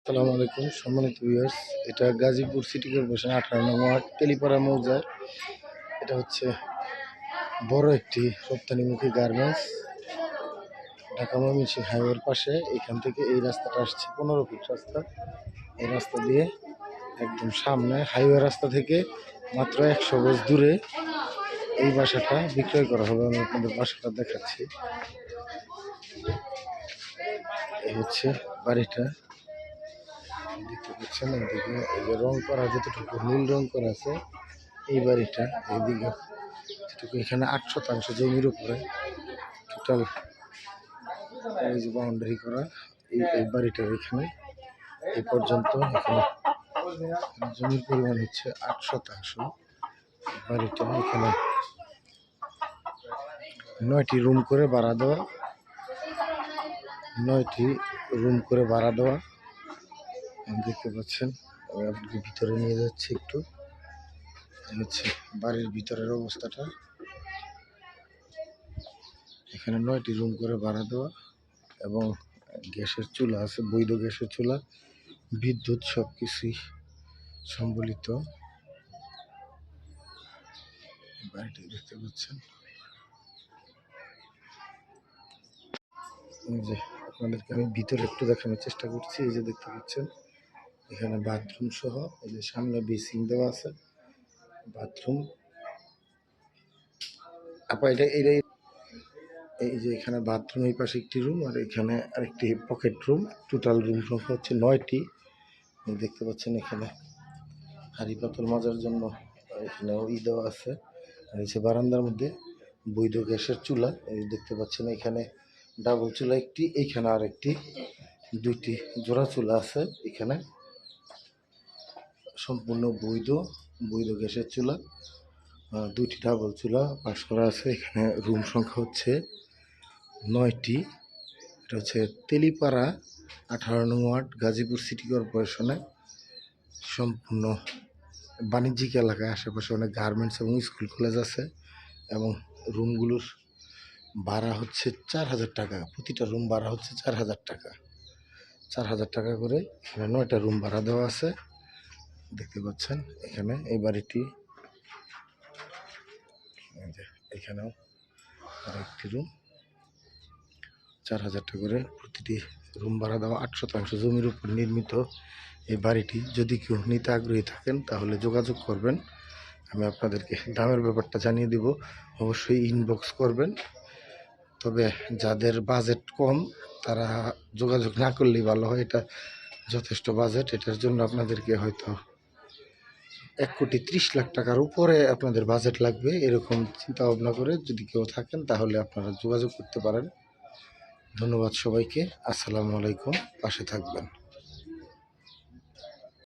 আসসালামু আলাইকুম সম্মানিত ভিউয়ার্স। এটা গাজীপুর সিটি কর্পোরেশন 18 নং ওয়ার্ড তেলিপাড়া মৌজার। এটা হচ্ছে বড় একটি রপ্তানিমুখী গার্মেন্টস, ঢাকা ময়মনসিংহ হাইওয়ের পাশে। এখান থেকে এই রাস্তাটা আসছে 15 ফিট রাস্তা। এই রাস্তা দিয়ে একদম সামনে হাইওয়ে রাস্তা থেকে মাত্র 100 গজ দূরে এই বাসাটা বিক্রয় করা হবে। আমি আপনাদের বাসাটা দেখাচ্ছি। এই হচ্ছে বাড়িটা, দেখতে পাচ্ছেন। এইদিকে এই যে রং করা, যতটুকু নীল রং করা আছে এই বাড়িটা, এইদিকে যেটুকু এখানে 8 শতাংশ জমির উপরে টোটাল এই যে বাউন্ডারি করা এই বাড়িটার এখানে এই পর্যন্ত এখানে জমির পরিমাণ হচ্ছে 8 শতাংশ। বাড়িটা এখানে 9টি রুম করে ভাড়া দেওয়া, 9টি রুম করে ভাড়া দেওয়া। দেখতে পাচ্ছেন, আমি আপনাকে ভিতরে নিয়ে যাচ্ছি একটু। হচ্ছে বাড়ির ভিতরের অবস্থাটা। এখানে 9টি রুম করে ভাড়া দেওয়া এবং গ্যাসের চুলা আছে, বৈধ গ্যাসের চুলা, বিদ্যুৎ সব কিছুই সম্বলিত। বাড়িটি দেখতে পাচ্ছেন। এই যে আপনাদেরকে আমি ভিতরে একটু দেখানোর চেষ্টা করছি। এই যে দেখতে পাচ্ছেন এখানে বাথরুম সহ, এই যে সামনে বেসিং দেওয়া আছে, বাথরুম। আপা এটা এই যে এখানে বাথরুম, এই পাশে একটি রুম আর এখানে আরেকটি পকেট রুম। টোটাল রুম সংখ্যা হচ্ছে 9টি। দেখতে পাচ্ছেন এখানে হাঁড়ি পাতল মাজার জন্য এখানে দেওয়া আছে। আর এই যে বারান্দার মধ্যে বৈধ গ্যাসের চুলা, এই দেখতে পাচ্ছেন। এখানে ডাবল চুলা একটি, এইখানে আর একটি, 2টি জোড়া চুলা আছে। এখানে সম্পূর্ণ বৈধ গ্যাসের চুলা, 2টি ডাবল চুলা পাশ করা আছে। এখানে রুম সংখ্যা হচ্ছে 9টি। এটা হচ্ছে তেলিপাড়া 18 নং ওয়ার্ড গাজীপুর সিটি কর্পোরেশনে। সম্পূর্ণ বাণিজ্যিক এলাকায়, আশেপাশে অনেক গার্মেন্টস এবং স্কুল কলেজ আছে। এবং রুমগুলোর ভাড়া হচ্ছে 4000 টাকা। প্রতিটা রুম ভাড়া হচ্ছে 4000 টাকা, 4000 টাকা করে। এখানে 9টা রুম ভাড়া দেওয়া আছে। দেখতে পাচ্ছেন এখানে এই বাড়িটি, এখানেও আরেকটি রুম, 4000 টাকা করে প্রতিটি রুম ভাড়া দেওয়া। 8 শতাংশ জমির উপর নির্মিত এই বাড়িটি। যদি কেউ নিতে আগ্রহী থাকেন তাহলে যোগাযোগ করবেন। আমি আপনাদেরকে দামের ব্যাপারটা জানিয়ে দিব, অবশ্যই ইনবক্স করবেন। তবে যাদের বাজেট কম তারা যোগাযোগ না করলেই ভালো হয়। এটা যথেষ্ট বাজেট, এটার জন্য আপনাদেরকে হয়তো 1,30,00,000 টাকার উপরে আপনাদের বাজেট লাগবে। এরকম চিন্তা ভাবনা করে যদি কেউ থাকেন তাহলে আপনারা যোগাযোগ করতে পারেন। ধন্যবাদ সবাইকে। আসসালামু আলাইকুম। পাশে থাকবেন।